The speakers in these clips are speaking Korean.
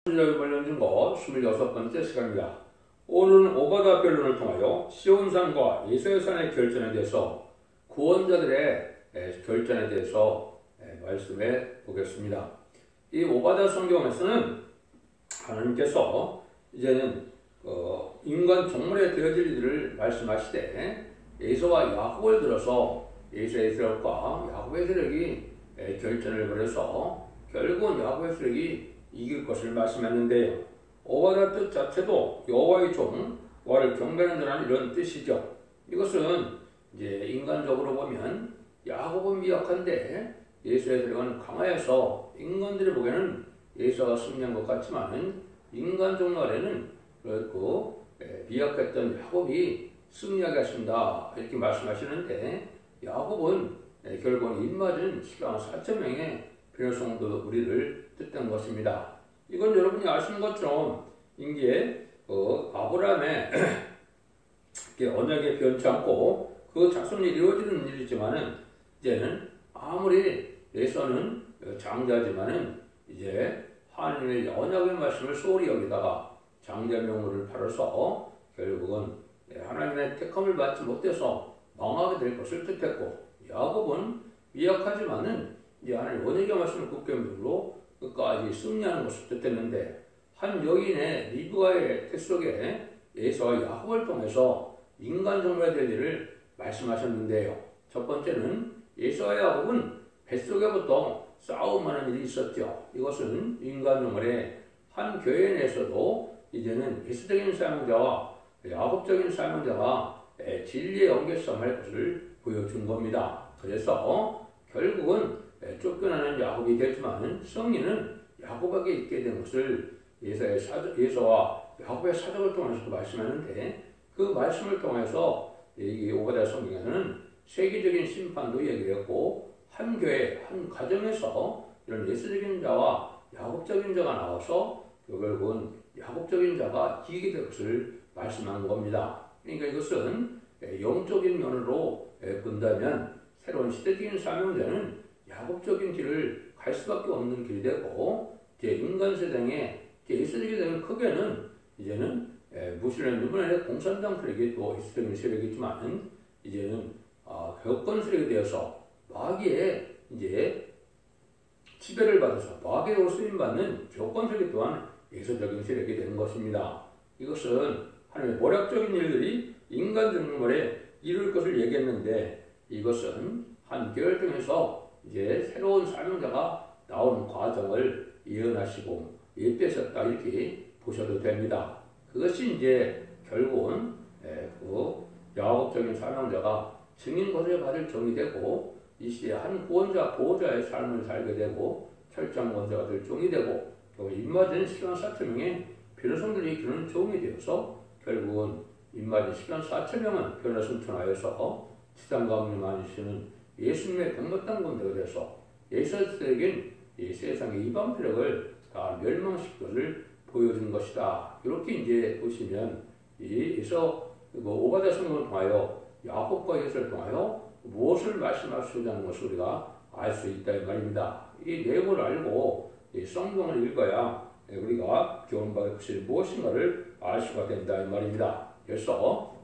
신학에 관련된 거 26번째 시간입니다. 오늘은 오바다 변론을 통하여 시온산과 예수의 결전에 대해서 구원자들의 결전에 대해서 말씀해 보겠습니다. 이 오바다 성경에서는 하나님께서 이제는 인간 종말에 되어질 일을 말씀하시되 에서와 야곱을 들어서 에서의 세력과 야곱의 세력이 결전을 벌여서 결국은 야곱의 세력이 이길 것을 말씀했는데요. 오바다 뜻 자체도 여호와의 종와를 경배하는 자라는 이런 뜻이죠. 이것은 이제 인간적으로 보면 야곱은 미약한데 예수의 세력은 강하여서 인간들이 보기에는 예수가 승리한 것 같지만은 인간 종말에는 그 미약했던 야곱이 승리하게 하신다 이렇게 말씀하시는데 야곱은 결국은 입맞은 시간 4,000명의 변호성도 우리를 뜻한 것입니다. 이건 여러분이 아시는 것처럼 이게 아브라함의 언약에 변치 않고 그 자손이 이루어지는 일이지만은 이제는 아무리 에서는 장자지만은 이제 하나님의 언약의 말씀을 소홀히 여기다가 장자 명호를 팔아서 결국은 하나님의 택함을 받지 못해서 망하게 될 것을 뜻했고 야곱은 미약하지만은 이제 하나님 언약의 말씀을 굳게 믿음으로 끝까지 승리하는 것을 뜻했는데 한 여인의 리브가의 태 속에 에서와 야곱을 통해서 인간 종말에 될 일을 말씀하셨는데요. 첫 번째는 에서와 야곱은 뱃속에부터 싸움하는 일이 있었죠. 이것은 인간 종말에 한 교회 내에서도 이제는 예수적인 사명자와 야곱적인 사명자가 진리의 연결성을 할 것을 보여준 겁니다. 그래서 결국은 쫓겨나는 야곱이 되지만 승리는 야곱에게 있게 된 것을 예서와 야곱의 사적을 통해서 말씀하는데 그 말씀을 통해서 이 오바다 성경에는 세계적인 심판도 얘기했고 한 교회, 한 가정에서 이런 예수적인 자와 야곱적인 자가 나와서 결국은 야곱적인 자가 이기게 될 것을 말씀한 겁니다. 그러니까 이것은 영적인 면으로 본다면 새로운 시대적인 사명자는 야곱적인 길을 갈 수밖에 없는 길이 되고 이제 인간 세상에 예수적이 되는 크게는 이제는 무슬림 이번에 공산당 세력이 또 예수적인 세력이지만 이제는 교권 세력이 되어서 마귀의 이제 지배를 받아서 마귀로 쓰임받는 교권 세력 또한 예수적인 세력이 되는 것입니다. 이것은 하나님의 모략적인 일들이 인간 종말에 이룰 것을 얘기했는데 이것은 한 교회를 통해서 이제 새로운 사명자가 나오는 과정을 예언하시고 예표하셨다 이렇게 보셔도 됩니다. 그것이 이제 결국은 그 야곱적인 사명자가 증인 고소에 받을 종이 되고 이 시대에 한 구원자 보호자의 삶을 살게 되고 철장 권자가 될 종이 되고 또 입맞은 시간 4,000명의 변호성들이 그런 종이 되어서 결국은 입맞은 시간 4,000명은 변호 승천하여서 지상 가문이 많으시는 예수님의 백마땅 군대가 돼서 예수에게는 이 세상의 이방 세력을 다 멸망시킬 것을 보여준 것이다. 이렇게 이제 보시면 이에서 오바다 성경을 통하여 야곱과 예수를 통하여 무엇을 말씀하시고자 하는 것을 우리가 알 수 있다 이 말입니다. 이 내용을 알고 이 성경을 읽어야 우리가 교훈받을 것이 무엇인가를 알 수가 된다 이 말입니다. 그래서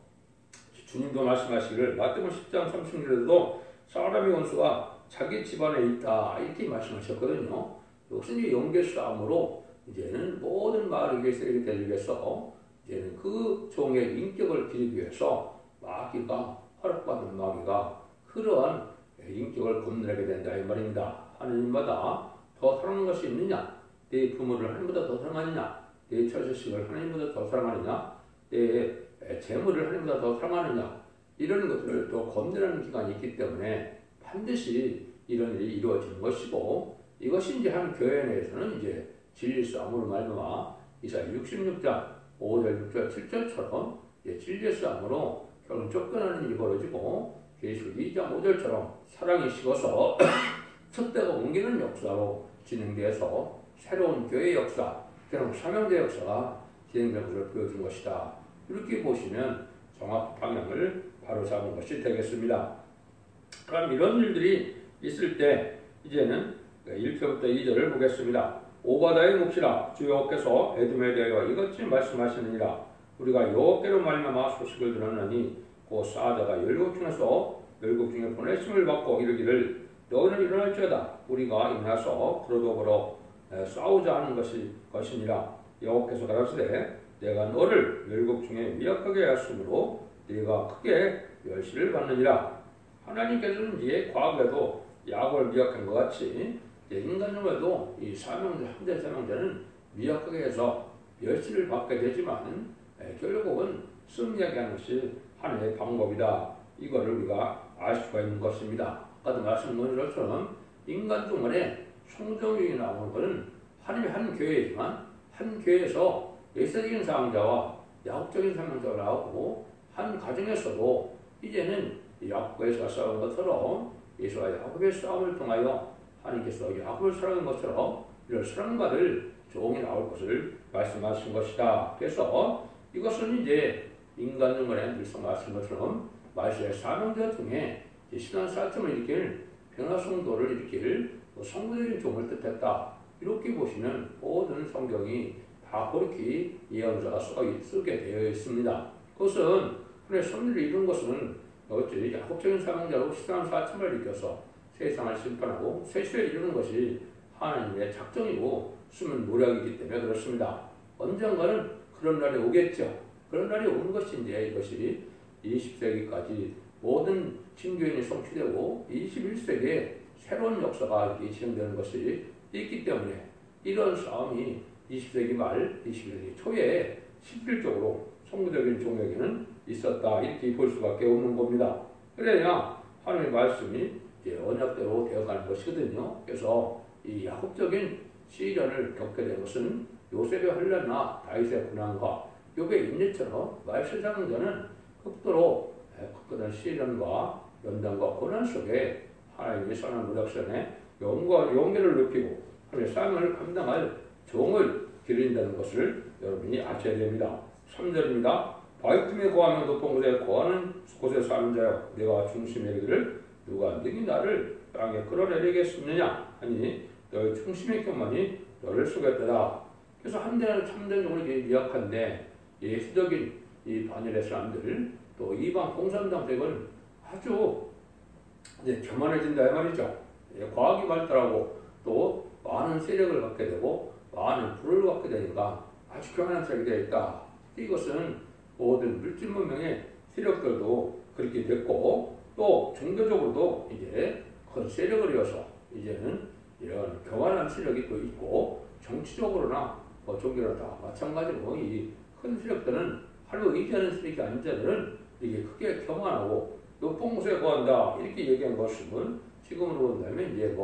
주님도 말씀하시기를 마태복음 10장 30절에도 사람의 원수가 자기 집안에 있다 이렇게 말씀하셨거든요. 이것은 이 연계 싸움으로 이제는 모든 마귀에게 세력이 되기 위해서 이제는 그 종의 인격을 기르기 위해서 마귀가 허락받은 마귀가 그러한 인격을 건드리게 된다 이 말입니다. 하나님마다 더 사랑하는 것이 있느냐? 내 부모를 하나님보다 더 사랑하느냐? 내 처자식을 하나님보다 더 사랑하느냐? 내 재물을 하나님보다 더 사랑하느냐? 이런 것들을 또 건드리는 기간이 있기 때문에 반드시 이런 일이 이루어지는 것이고 이것이 이제 한 교회 내에서는 이제 진리 싸움으로 말미암아 이사야 66장 5절, 6절, 7절처럼 진리 싸움으로 결국 쫓겨나는 일이 벌어지고 계시록 2장 5절처럼 사랑이 식어서 촛대가 옮기는 역사로 진행돼서 새로운 교회 역사, 새로운 사명자 역사가 진행된 것을 보여준 것이다. 이렇게 보시면 정확 방향을 바로 잡은 것이 되겠습니다. 그럼 이런 일들이 있을 때 이제는 1절부터 2절을 보겠습니다. 오바다의 몫이라 주 여호와께서 에돔에 대하여 이것이 말씀하시느니라. 우리가 여호와께로 말미암아 소식을 들었나니 곧 사자가 열국 중에서 열국 중에 보내심을 받고 이르기를 너는 일어날지어다. 우리가 일어나서 그러더불어 싸우자 하는 것이니라. 여호와께서 가라사대 내가 너를 열국 중에 미약하게 하였으므로 네가 크게 멸시를 받느니라. 하나님께서는 이제 과거에도 야곱을 미약한 것 같이 인간중에도 이 사명자, 현대 사명자는 미약하게 해서 멸시를 받게 되지만 결국은 승리하게 하는 것이 하나님의 방법이다. 이거를 우리가 알 수가 있는 것입니다. 아까도 말씀드린 것처럼 인간 중간에 성정이 나오는 것은 하나님의 한 교회이지만 한 교회에서 예사적인 사명자와 야곱적인 사명자가 나오고 한 가정에서도 이제는 야곱과 에서가 싸운 것처럼 예수와 야곱의 싸움을 통하여 하나님께서 야곱을 사랑한 것처럼 이런 사랑받을 종이 나올 것을 말씀하신 것이다. 그래서 이것은 이제 인간 중간에 늘상 말씀한 것처럼 말씀의 사명자 중에 신앙 살점을 일으킬 변화성도를 일으킬 성도적인 종을 뜻했다. 이렇게 보시면 모든 성경이 다 그렇게 예언자가 쓰게 되어 있습니다. 그것은 하나님의 섭리를 이룬 것은 어찌 야곱적인 사명자로 신앙 살점을 일으켜서 세상을 심판하고 새 시대를 이루는 것이 하나님의 작정이고 숨은 노력이기 때문에 그렇습니다. 언젠가는 그런 날이 오겠죠. 그런 날이 오는 것이 이제 이것이 20세기까지 모든 진교인이 성취되고 21세기에 새로운 역사가 이렇게 진행되는 것이 있기 때문에 이런 싸움이 20세기 말, 21세기 초에 실질적으로 성부적인 종에게는 있었다. 이렇게 볼 수밖에 없는 겁니다. 그래야 하나님의 말씀이 이제 언약대로 되어가는 것이거든요. 그래서 이 야곱적인 시련을 겪게 된 것은 요셉의 환난과 다윗의 고난과 욥의 인내처럼 말세상자는 극도한 시련과 연단과 고난 속에 하나님의 선한 노력선에 용기를 높이고 하나님의 삶을 감당할 종을 기른다는 것을 여러분이 아셔야 됩니다. 3절입니다. 바위 틈에 거하며 높은 곳에 거하는 곳에 사는 자여 내가 중심의 길을 누가 능히 나를 땅에 끌어내리겠느냐 하니 너의 중심의 교만이 너를 속였더라. 그래서 한때는 참전적으로 미약한데 예수적인 이 반열의 사람들 또 이방 공산당들은 아주 이제 교만해진다 이 말이죠. 과학이 발달하고 또 많은 세력을 갖게 되고 많은 부를 갖게 되니까 아주 교만한 세력이 되어 있다. 이것은 모든 물질 문명의 세력들도 그렇게 됐고 또 종교적으로도 이제 큰 세력을 이어서 이제는 이런 교만한 세력이 또 있고 정치적으로나 종교나 다 마찬가지로 이 큰 세력들은 하루 의지하는 세력이 아닌 자들은 이게 크게 교만하고 높은 곳에 거한다 이렇게 얘기한 것은 지금으로 본다면 이제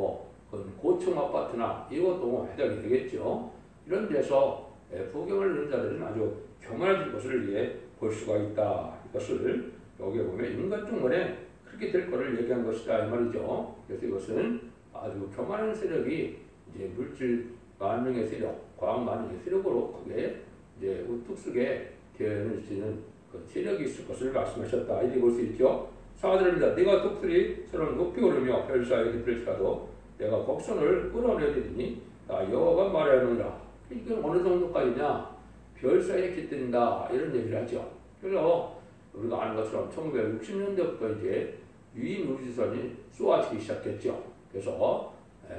고층 아파트나 이것도 해당이 되겠죠. 이런 데서 부경을 이룬 자들은 아주 교만해질 것을 볼 수가 있다. 이것을 여기에 보면 인간 중간에 그렇게 될 것을 얘기한 것이다 이 말이죠. 그래서 이것은 아주 교만한 세력이 이제 물질 만능의 세력, 과학 만능의 세력으로 크게 이제 우뚝 서게 되어지는 그 세력이 있을 것을 말씀하셨다. 이렇게 볼 수 있죠. 4절입니다. 내가 독수리처럼 높이 오르며 별 사이에 깃들지라도 내가 곡선을 끌어내리니 나 여호와가 말하노라. 이게 어느 정도까지냐? 별 사이에 깃든다 이런 얘기를 하죠. 그래서 우리가 아는 것처럼 1960년대부터 이제 유인 우주선이 쏘아지기 시작했죠. 그래서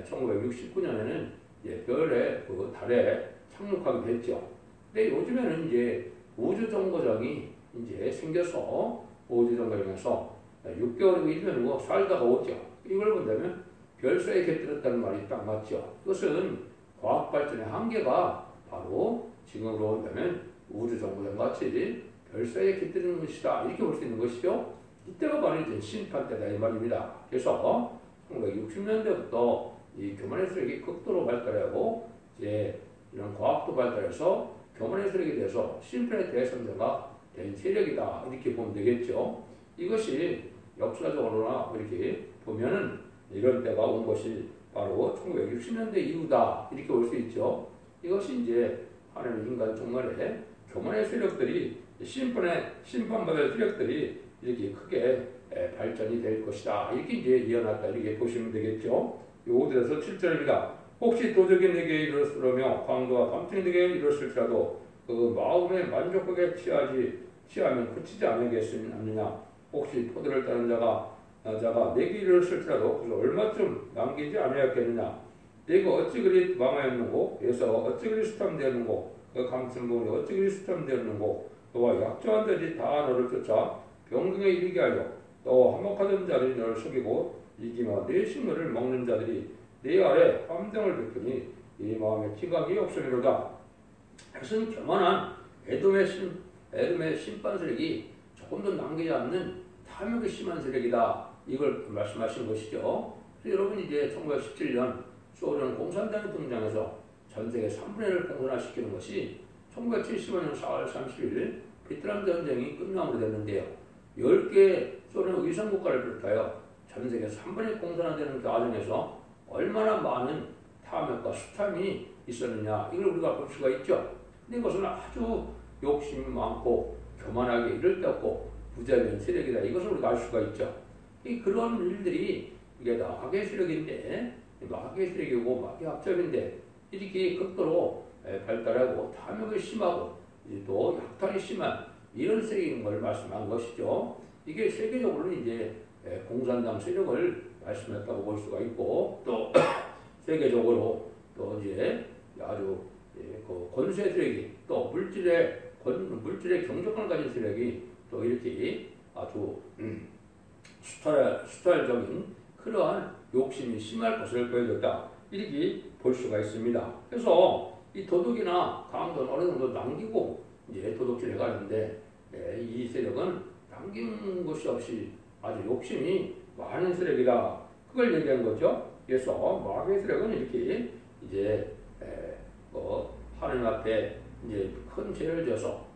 1969년에는 이제 별에 달에 착륙하게 됐죠. 근데 요즘에는 이제 우주정거장이 이제 생겨서 우주정거장에서 6개월이고 1년이고 살다가 오죠. 이걸 본다면 별 사이에 깃들었다는 말이 딱 맞죠. 그것은 과학 발전의 한계가 바로 지금으로 본다면 우주정거장 같이 별 사이에 깃드는 것이다. 이렇게 볼 수 있는 것이죠. 이때가 바로 이제 심판 때다 이 말입니다. 그래서 1960년대부터 이 교만의 세력이 극도로 발달하고 이제 이런 과학도 발달해서 교만의 세력에 대해서 심판의 대선자가 된 세력이다 이렇게 보면 되겠죠. 이것이 역사적으로나 이렇게 보면은 이런 때가 온 것이 바로 1960년대 이후다 이렇게 볼 수 있죠. 이것이 이제 하나님 인간 중간에 교만의 세력들이 심판받을 세력들이 이렇게 크게 발전이 될 것이다. 이렇게 이제 이어났다. 이렇게 보시면 되겠죠. 5절에서 7절입니다. 혹시 도적이 내게 이르렀으며 강도와 밤중이 내게 이르렀을지라도 그 마음에 만족하게 취하면 그치지 않느냐. 혹시 포도를 따는 자가 내게 이르렀을지라도 그래서 얼마쯤 남기지 아니하겠느냐. 내가 어찌 그리 망하였는고 에서 어찌 그리 수탐되었는고 그 감춘봉이 어찌 그리 수탐되었는고 너와 약조한 자들이 다 너를 쫓아 병등에 이르게 하여 또 한몫하던 자들이 너를 속이고 이기며 내 식물을 먹는 자들이 내 아래 함정을 베푸니 이 마음에 기각이 없으리로다. 이것은 교만한 에돔의 심판 세력이 조금도 남기지 않는 탐욕이 심한 세력이다. 이걸 말씀하신 것이죠. 그래서 여러분 이제 1917년 소련 공산당이 등장해서 전 세계 3분의 1을 공산화시키는 것이 1975년 4월 30일 베트남 전쟁이 끝남으로 됐는데요. 10개 소련 위성국가를 비롯하여 전 세계 3분의 1 공산화되는 과정에서 얼마나 많은 탐욕과 수탐이 있었느냐 이걸 우리가 볼 수가 있죠. 근데 이것은 아주 욕심이 많고 교만하게 이럴 데 없고 부자변 세력이다. 이것을 우리가 알 수가 있죠. 그런 일들이 이게 악의 세력인데 악의 세력이고 악의 합작인데 이렇게 극도로 발달하고 탐욕이 심하고 또 약탈이 심한 이런 세력인 걸 말씀한 것이죠. 이게 세계적으로는 이제 공산당 세력을 말씀했다고 볼 수가 있고 또 세계적으로 또 이제 아주 그 권세 세력이 또 물질의 경제권을 가진 세력이 또 이렇게 아주 수탈적인 그러한 욕심이 심할 것을 보여줬다. 이렇게 볼 수가 있습니다. 그래서 이 도둑이나 강도는 어느 정도 남기고 이제 도둑질을 해가는데 이 세력은 남긴 것이 없이 아주 욕심이 많은 세력이다. 그걸 얘기한 거죠. 그래서 마귀의 세력은 이렇게 이제 하나님 앞에 이제 큰 죄를 져서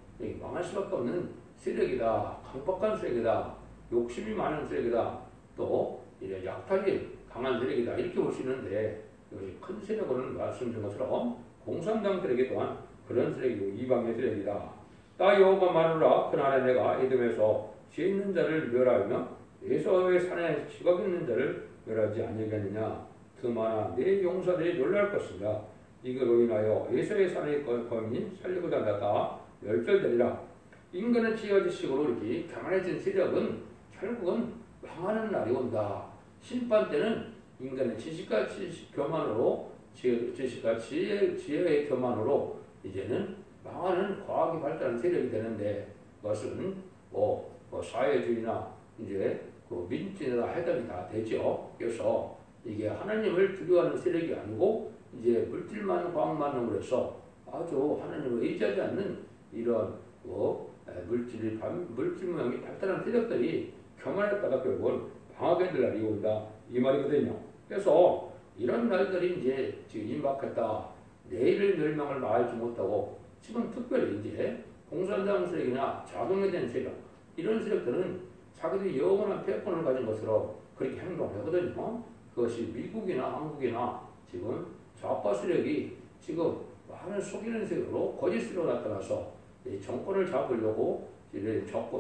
망할 수밖에 없는 세력이다. 강박한 세력이다. 욕심이 많은 세력이다. 또 이제 약탈이 강한 세력이다. 이렇게 볼 수 있는데 이것이 큰 세력은 말씀드린 것처럼 공산당 세력이 또한 그런 세력이고 이방의 세력이다. 나 여호와 말하노라 그날에 내가 에돔에서 죄 있는 자를 멸하며 에서의 산에 지각 있는 자를 멸하지 아니하겠느냐. 그만한 내 용사들이 놀랄 것이다. 이거로 인하여 에서의 산의 거민이 살리고자 나가 멸절되리라. 인간의 지어지식으로 이렇게 교만해진 세력은 결국은 망하는 날이 온다. 심판 때는 인간의 지식과 교만으로 지식과 지혜의 교만으로 이제는 망하는 과학이 발달한 세력이 되는데 그것은 사회주의나 이제 그 민주주의나 해당이 다 되죠. 그래서 이게 하나님을 두려워하는 세력이 아니고 이제 물질만 과학만 그래서 아주 하나님을 의지하지 않는 이런 물질 모양이 발달한 세력들이 교만했다가 결국은 방하게 될 날이 온다 이 말이거든요. 그래서 이런 날들이 이제 지금 임박했다. 내일의 멸망을 말하지 못하고 지금 특별히 이제 공산당 세력이나 자동에 된 세력 이런 세력들은 자기들이 영원한 패권을 가진 것으로 그렇게 행동하거든요. 그것이 미국이나 한국이나 지금 좌파 세력이 지금 많은 속이는 세력으로 거짓으로 나타나서 정권을 잡으려고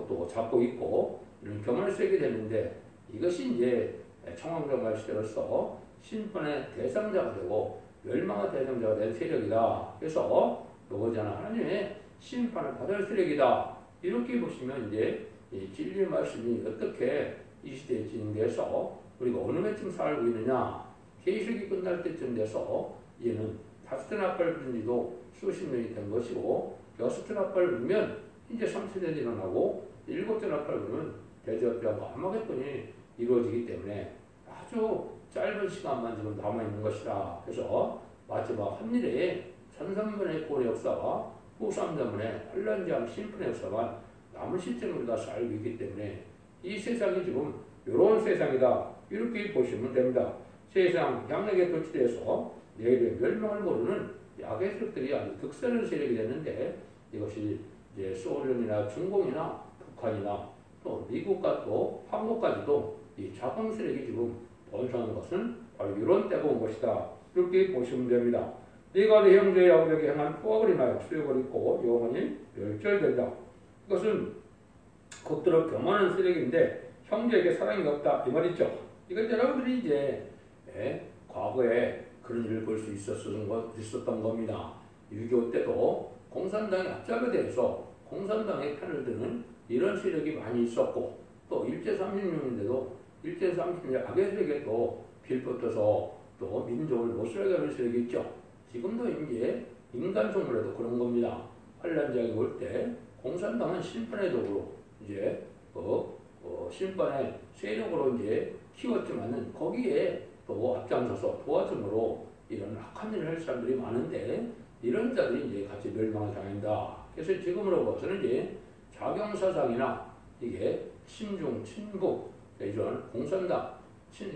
또 잡고 있고 이런 교만을 세게 되는데 이것이 이제 청왕정말 시대로서 심판의 대상자가 되고 멸망의 대상자가 된 세력이다. 그래서 너보잖아 하나님의 심판을 받을 세력이다. 이렇게 보시면 이제 이 진리의 말씀이 어떻게 이 시대에 진행돼서 우리가 어느 해쯤 살고 있느냐 계시록이 끝날 때쯤 돼서 얘는 다섯째 나팔 부른 지도 수십 년이 된 것이고 여섯째 나팔 불면 이제 3세대 일어나고 일곱째 나팔 불면 대저뼈하고 아마겟돈이 이루어지기 때문에 아주 짧은 시간만 지금 남아있는 것이다. 그래서 마지막 한일에 1300년의 고의 역사와 후 300년의 환란장 심판의 역사만 남은 시점을 우리가 알고 있기 때문에 이 세상이 지금 이런 세상이다. 이렇게 보시면 됩니다. 세상 양력에 도취돼서 내일의 멸망을 모르는 약의 세력들이 아주 득세하는 세력이 됐는데 이것이 이제 소련이나 중공이나 북한이나 또 미국과 또 한국까지도 이 자금 세력이 지금 번성하는 것은 바로 이런 때가 온 것이다. 이렇게 보시면 됩니다. 네가 네 형제의 아버지에게 행한 포악을 인하여 수욕을 입고 영원히 멸절된다. 이것은 극도로 교만한 세력인데 형제에게 사랑이 없다 이 말이죠. 이건 여러분들이 이제 과거에 그런 일을 볼 수 있었던 겁니다. 6.25 때도 공산당의 압작에 대해서 공산당의 편을 드는 이런 세력이 많이 있었고, 또 일제 36년인데도 일제 36년 악의 세력에 또 빌붙어서 또 민족을 못살게 하는 세력이 있죠. 지금도 이제 인간 성물에도 그런 겁니다. 환란장이 올 때 공산당은 심판의 도구로 이제 심판의 세력으로 이제 키웠지만은 거기에 또 앞장서서 도와줌으로 이런 악한 일을 할 사람들이 많은데 이런 자들이 이제 같이 멸망을 당한다. 그래서 지금으로 봐서는 이제 자경사상이나 이게 친중, 친북 이런 공산당,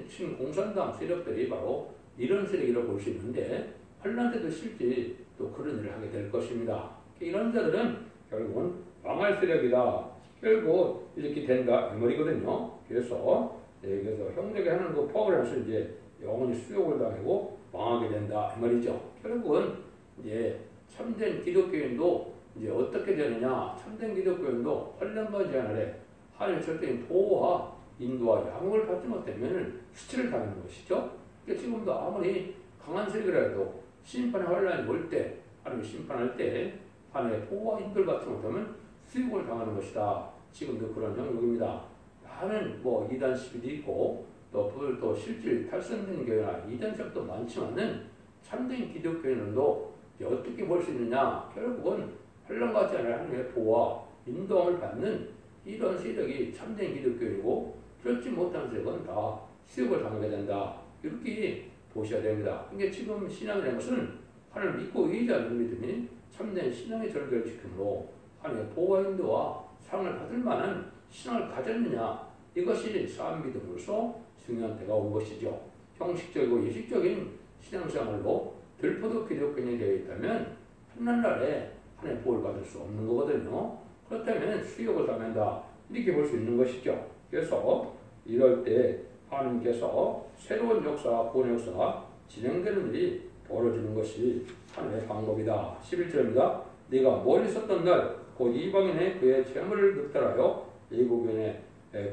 친공산당 세력들이 바로 이런 세력이라고 볼 수 있는데 환란 때도 실제 또 그런 일을 하게 될 것입니다. 이런 자들은 결국은 망할 세력이다. 결국 이렇게 된다 이 말이거든요. 그래서 형제가 하는 그 포악을 해서 이제 영원히 수욕을 당하고 망하게 된다 이 말이죠. 결국은 이제 참된 기독교인도 이제 어떻게 되느냐? 참된 기독교인도 환란과 재난 아래 하나님의 절대적인 보호와 인도와 양육을 받지 못하면 수치를 당하는 것이죠. 그러니까 지금도 아무리 강한 세력이라도 심판의 환란이 올 때, 하나님이 심판할 때 하나님의 보호와 인도를 받지 못하면 수욕을 당하는 것이다. 지금도 그런 형국입니다. 많은 뭐 이단 시비도 있고 또 실질 탈선된 교회나 이단적도 많지만은 참된 기독교인도 어떻게 볼 수 있느냐? 결국은 환란과 재난 하나님의 보호와 인도함을 받는 이런 세력이 참된 기독교이고 그렇지 못한 세력은 다 수욕을 당하게 된다. 이렇게 보셔야 됩니다. 그러니까 지금 신앙이라는 것은 하나님을 믿고 의지하는 믿음이 참된 신앙의 절개를 지킴으로 하나님의 보호와 인도와 사랑을 받을 만한 신앙을 가졌느냐 이것이 사람 믿음으로서 중요한 때가 온 것이죠. 형식적이고 예식적인 신앙생활로 들포도 기독교인이 되어 있다면 한날날에 하나님의 보호를 받을 수 없는 거거든요. 그렇다면 수욕을 당한다 이렇게 볼 수 있는 것이죠. 그래서 이럴 때 하나님께서 새로운 역사, 구원 역사가 진행되는 일이 벌어지는 것이 하나님의 방법이다. 11절입니다. 네가 멀리 있었던 날 곧 이방인의 그의 재물을 늑탈하여 애국인의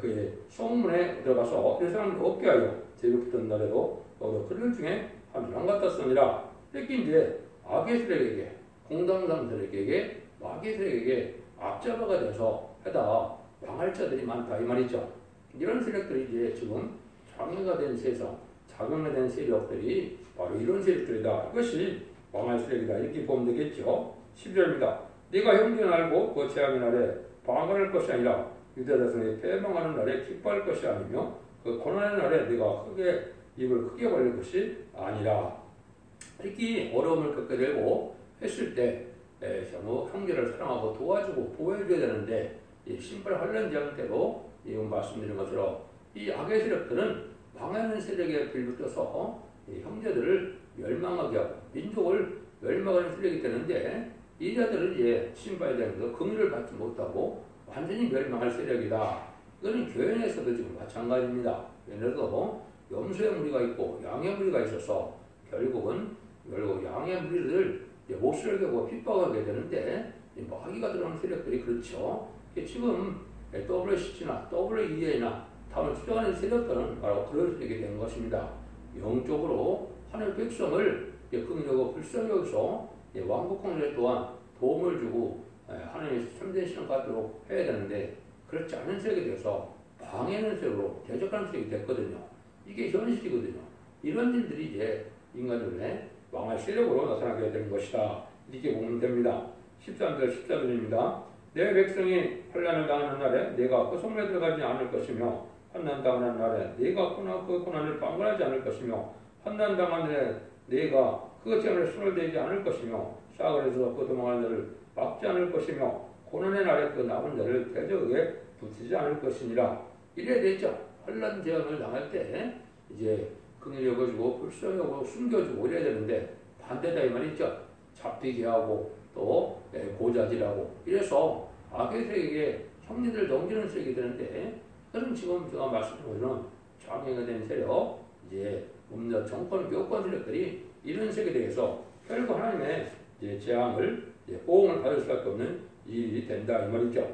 그의 성문에 들어가서 이 사람을 얻게 하여 제비붙던 날에도 너도 그들 중에 한 명 같았으니라. 이렇게 이제 악의 세력에게 공당당들에게 마귀의 세력에게 앞잡아가 돼서 하다 망할 자들이 많다 이 말이죠. 이런 세력들이 이제 지금 장애가 된 세상, 자경화 된 세력들이 바로 이런 세력들이다. 이것이 망할 세력이다. 이렇게 보면 되겠죠. 12절입니다. 네가 형제를 알고 그 재앙의 날에 방황할 것이 아니라 유다 자손이 패망하는 날에 기뻐할 것이 아니며 그 고난의 날에 네가 입을 크게 벌릴 것이 아니라. 이렇게 어려움을 겪게 되고 했을 때 형제를 사랑하고 도와주고 보호해줘야 되는데 심판 환란 재앙 때도 이건 말씀드린 것처럼 이 악의 세력들은 망하는 세력에 빌붙어서 형제들을 멸망하게 하고 민족을 멸망하는 세력이 되는데 이 자들은 이제 심판에 대해서 긍휼을 받지 못하고 완전히 멸망할 세력이다. 이거는 교회 내에서도 지금 마찬가지입니다. 교회에도 염소의 무리가 있고 양의 무리가 있어서 결국 양의 무리를 몫을 겨고 핍박하게 되는데 마귀가 들어오는 세력들이 그렇죠. 지금 WCC나 WEA나 다음을 추정하는 세력들은 바로 그런 세력이 되는 것입니다. 영적으로 하나님의 백성을 긍휼하고 불쌍히 여기서 왕국공래 또한 도움을 주고 하나님의 참된 신앙 갖도록 해야 되는데 그렇지 않은 세력이 돼서 방해하는 세력으로 대적하는 세력이 됐거든요. 이게 현실이거든요. 이런 일들이 이제 인간들의 망할 세력으로 나타나게 되는 것이다. 이렇게 보면 됩니다. 14절입니다. 내 백성이 환난을 당하는 날에 내가 그 성문에 들어가지 않을 것이며 환난 당하는 날에 내가 그 고난을 방관하지 않을 것이며 환난 당하는 날에 내가 그 재물에 손을 대지 않을 것이며 싸그래서 그 도망하는 자를 막지 않을 것이며 고난의 날에 그 남은 자를 대적에 붙이지 않을 것이니라. 이래야 되죠. 환난 재앙을 당할 때 이제 긍휼히 여겨주고 불쌍히 여기고 숨겨주고 이래야 되는데 반대다 이 말이죠. 잡히게 하고 또 고자질하고 이래서 악의 세력에게 형제들 넘기는 세력이 되는데 그럼 지금 제가 말씀드린 것처럼 장애가 된 세력 이제 음력 정권 교권 세력들이 이런 세력에 대해서 결국 하나님의 이제 재앙을 보응을 받을 수밖에 없는 일이 된다 이 말이죠.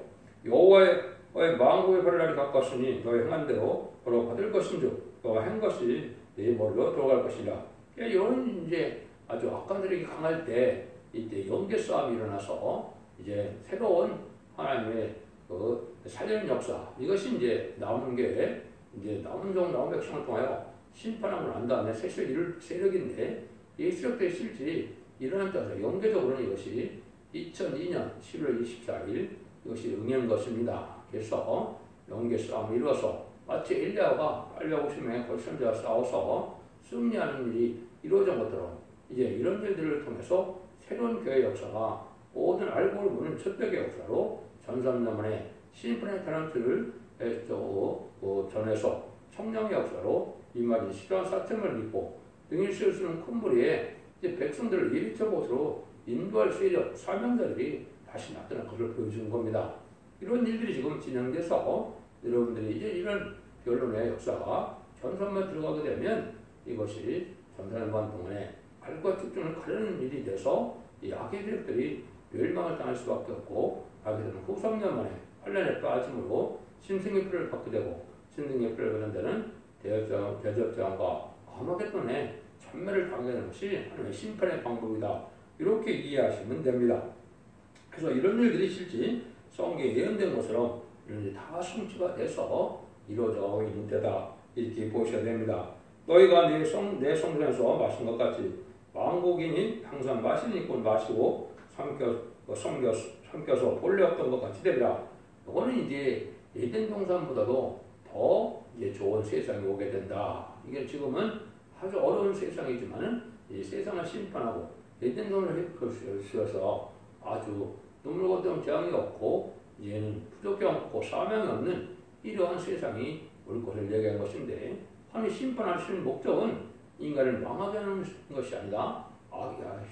여호와의 망국의 벌 날이 가까웠으니 너의 행한 대로 벌어 받을 것인즉 너가 한 것이 네 머리로 들어갈 것이라. 이런 이제 아주 악간들에게 강할 때 이때 영계 싸움이 일어나서 이제 새로운 하나님의 그 살리는 역사 이것이 이제 남은 게 이제 남은 종 남은 백성을 통하여 심판하고 난 다음에 세실 이룰 세력인데 이 세력들이 실지 일어난 따라서 영계적으로는 이것이 2002년 7월 24일 이것이 응한 것입니다. 그래서 영계 싸움을 이루어서 마치 엘리야가 850명의 걸선자와 싸워서 승리하는 일이 이루어진 것처럼 이제 이런 일들을 통해서 새로운 교회 역사가 모든 알고 보는 첫대교 역사로 전삼년만에 심판의 타란트를 전해서 성령의 역사로 임하는 시간 사점을 입고 등일 씌우는 큰 무리에 이제 백성들을 예비처 곳으로 인도할 세력 사명자들이 다시 나타난 것을 보여주는 겁니다. 이런 일들이 지금 진행돼서 여러분들이 이제 이런 변론의 역사가 전선만 들어가게 되면 이것이 전선만 동안에 알과 집중을 가르는 일이 돼서 이 악의 세력들이 멸망을 당할 수밖에 없고 악의들은 후삼년 만에 환란에 빠짐으로 신승의 피를 받게 되고 신승의 피를 받는 데는 대접장과 아마겟돈에 전멸을 당하게 되는 것이 하나님의 심판의 방법이다. 이렇게 이해하시면 됩니다. 그래서 이런 일들이 실제 성경에 예언된 것처럼 이런 일이 다 성취가 돼서 이루어져 있는 때다. 이렇게 보셔야 됩니다. 너희가 내 성전에서 마신 것 같이 왕국인이 항상 마시는 것 마시고 삼켜서 본래 없던 것 같이 되리라. 이거는 이제 에덴 동산보다도 더 이제 좋은 세상이 오게 된다. 이게 지금은 아주 어려운 세상이지만은 이 세상을 심판하고 에덴 동산을 씌워서 아주 눈물거든 재앙이 없고 이제는 부족이 없고 사명이 없는 이러한 세상이 올 것을 얘기한 것인데 하나님 심판하시는 목적은 인간을 망하게 하는 것이 아니라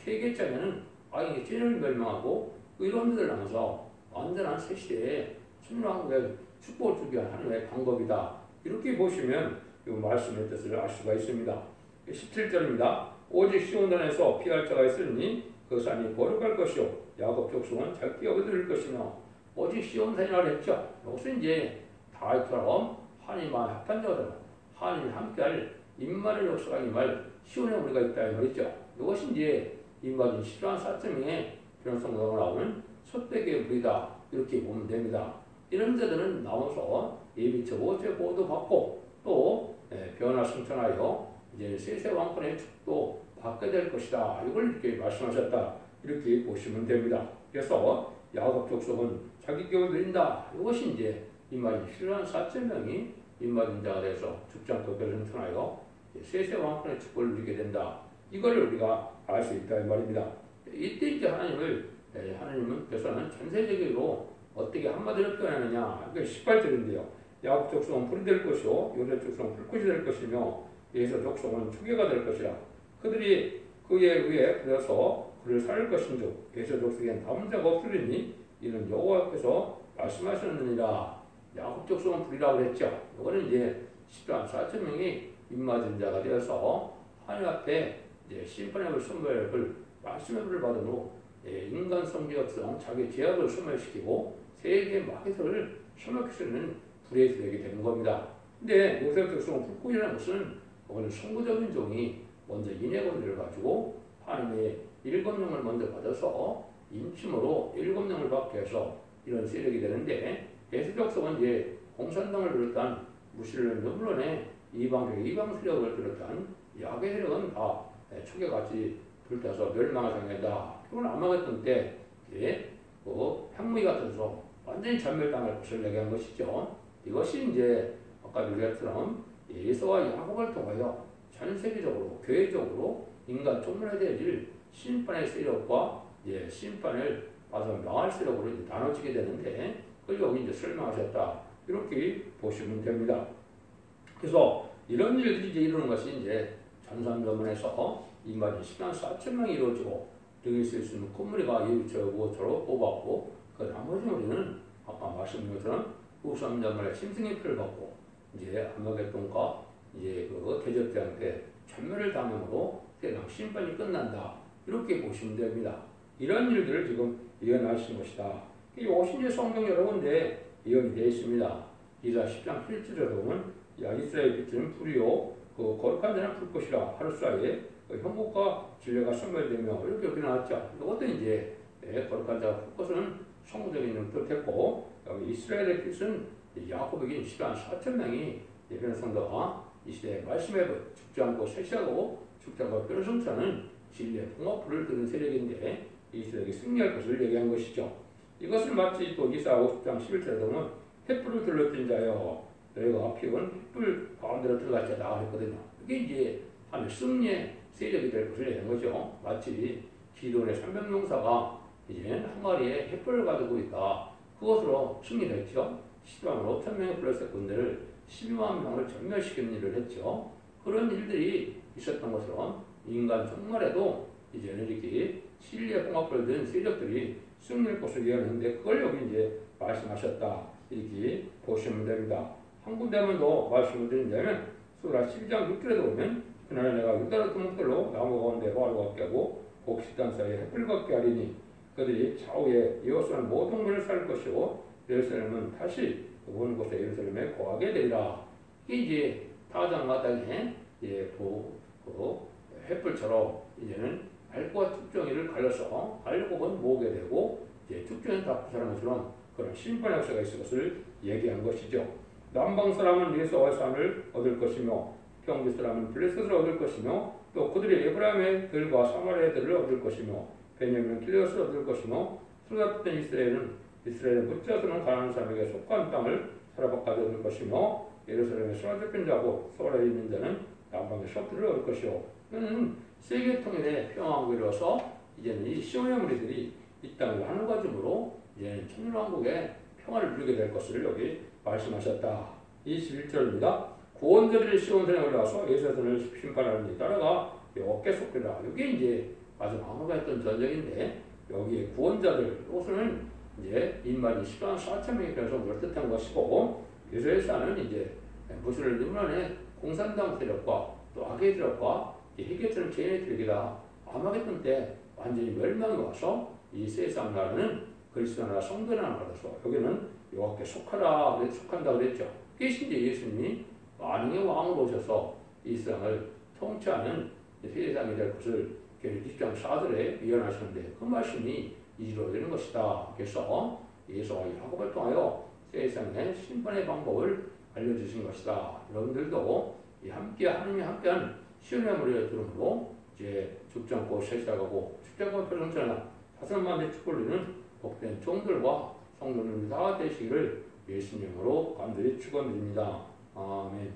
세계장에는 악의 죄를 멸망하고 이런 데를 하면서 완전한 새 시대에 천년왕국의 축복을 주기 위한 하나님의 방법이다. 이렇게 보시면 이 말씀의 뜻을 알 수가 있습니다. 17절입니다. 오직 시온산에서 피할 자가 있으니 그 산이 거룩할 것이요 야곱 족속은 잘 뛰어들을 것이며 오직 시온산이라고 했죠. 이것은 이제 다윗처럼 하나님과 합한 자들 하나님이 함께할 임마의 역사가 임할 시온에 우리가 있다 이 말이죠. 이것이 이제 임마진 14.4.2에 변성경으로 나오는 첫대교의 무리다. 이렇게 보면 됩니다. 이런 자들은 나와서 예비처 5제 보호도 받고 또 변화 승천하여 이제 세세 왕권의 축도 받게 될 것이다. 이걸 이렇게 말씀하셨다. 이렇게 보시면 됩니다. 그래서 야곱 족속은 자기 교를 누린다. 이것이 이제 임마진 14.4.명이 임마진 자가 돼서 죽지 않고 변성천하여 세세 왕권의 축복을 누리게 된다. 이걸 우리가 알 수 있다 이 말입니다. 이때 이제 하나님은 그래서는 전세적으로 어떻게 한마디로 표현하느냐. 이게 18절인데요. 야곱 족속은 불이 될 것이요 요셉 족속은 불꽃이 될 것이며 예서 족속은 추계가 될 것이라. 그들이 그에 의해 그래서 그를 살릴 것인즉 예서 족속엔 남은 자가 없으리니 이는 여호와께서 말씀하셨느니라. 야곱 족속은 불이라고 했죠. 이거는 이제 14.4.명이 입맞은 자가 되어서 하나님 앞에 이제 심판의 선물을 말씀의 불을 받은 후 인간 성지역성 자기 죄악을 소멸시키고 세계의 마귀들을 소멸할 수 있는 불의 되게 되는 겁니다. 근데 요셉 족속은 불꽃이라는 것은 그거는 선구적인 종이 먼저 인해권을 가지고 하나님의 일검령을 먼저 받아서 인침으로 일검령을 받게 해서 이런 세력이 되는데 예수 족속은 이제 공산당을 비롯한 무신론 물론에 이방 세력을 비롯한 야괴 세력은 다 초계같이 불타서 멸망을 당한다. 그건 아마겟돈 때 핵무기 같아서 완전히 전멸당할 것을 얘기한 것이죠. 이것이 이제 아까 얘기했처럼 예수와 야곱을 통하여 전 세계적으로 교회적으로 인간 총론에 대해질 심판의 세력과 심판을 받아 망할 세력으로 나눠지게 되는데 그걸 여기 이제 설명하셨다. 이렇게 보시면 됩니다. 그래서 이런 일들이 이제 이루는 것이 이제 전산전문에서 임마진 14.4.명이 이루어지고 등에 쓸 수 있는 콧무리가 예비처 무엇처럼 뽑았고 그 나머지 무리는 아까 말씀드린 것처럼 후삼전문의 심승의 피를 받고 이제 아마겟돈과 이제 그 대접장 때 전멸을 당함으로 세상 심판이 끝난다. 이렇게 보시면 됩니다. 이런 일들을 지금 예언하신 것이다. 이것이 이제 성경 여러 군데 예언이 되어 있습니다. 이사 10장 7절에 보면 이스라엘 빛은 불이요 그 거룩한 자는 불꽃이라 하루 사이에 형국과 진례가 소멸되며 이렇게 나왔죠. 이것도 이제 거룩한 자가 풀 것은 성공적인 일을 했고, 여기 이스라엘의 빛은 야곱에게 10만 4천 명이 예배는 성도가 이 시대에 말씀에 죽지 않고 쇠시하고 죽지 않고 변성차는 진리의 통합불을 드는 세력인데 이스라엘에게 승리할 것을 얘기한 것이죠. 이것을 마치 또 이사 50장 11절에 보면 횃불을 들러뜬 자여 너희가 피운 횃불 가운데로 들어갈 자다 그랬거든요. 이게 이제 하늘 승리의 세력이 될 것을 얘기한 거죠. 마치 기도원의 300명사가 이제 한 마리의 횃불을 가지고 있다. 그것으로 승리를 했죠. 10만 5천 명의 블레셋 군대를 12만 명을 전멸시키는 일을 했죠. 그런 일들이 있었던 것처럼 인간 종말에도 이제는 이렇게 진리의 홍합을 든 세력들이 승리할 것을 얘기하는데 그걸 여기 이제 말씀하셨다. 이렇게 보시면 됩니다. 한 군데만 더 말씀을 드린다면 수라 12장 6절에도 보면 그날에 내가 유다의 두목들로 나무 가운데 활을 갖게 하고 곡식단 사이에 햇불 갖게 하리니 그들이 좌우에 여호수아는 모든 문을 살 것이고 예루살렘은 다시 온 곳에 예루살렘에 거하게 되리라. 이게 이제 타장마당에 햇불처럼 이제는 알과 특정이를 갈려서 알곡은 모으게 되고 이제 특정은 다 부사하는 것처럼 그런 심판의 역사가 있을 것을 얘기한 것이죠. 남방 사람은 예수와의 산을 얻을 것이며 평지 사람은 블레셋을 얻을 것이며 또 그들이 에브라임의 들과 사마리아의 들을 얻을 것이며 베냐민은 길앗을 얻을 것이며 수납된 이스라엘은 묻자서는 가난한 사람에게 속한 땅을 사라박하게 얻을 것이며 예루살렘에 수납된 자고 서울에 있는 자는 남방의 서들을 얻을 것이요. 이는 세계 통일의 평화하고 이루어서 이제는 이 시온의 무리들이 이 땅을 하는 과정으로 이제는 천일왕국의 평화를 누리게 될 것을 여기 말씀하셨다. 21절입니다. 구원자들이 시온산에 올라와서 예수선을 심판하는 따라가 어깨 속되라. 이게 이제 마지막 아무가 했던 전쟁인데 여기에 구원자들 이것은 이제 인마이 10만 4천 명이 변성을 뜻한 것이고 예수에서는 이제 무술을 이문안에 공산당 세력과 또 악의 세력과 희귀처럼 죄인의 세력이다. 아마겟돈 때 완전히 멸망이 와서 이 세상 나라는 그리스도 나라 성도 나라 받아서 여기는 여호와께 속한다 그랬죠. 그게 이제 예수님이 만왕의 왕으로 오셔서 이 세상을 통치하는 세상이 될 것을 20장 4절에 예언하셨는데 그 말씀이 이루어지는 것이다. 그래서 예수와 야곱을 통하여 세상의 심판의 방법을 알려주신 것이다. 여러분들도 하나님이 함께한 시온의 무리를 들음으로 이제 죽지 않고 쇠시하고 죽지 않고 별성처럼 5만대 축복을 누리는 복된 종들과 성도님들 다 되시기를 예수님으로 간절히 축원드립니다. 아멘.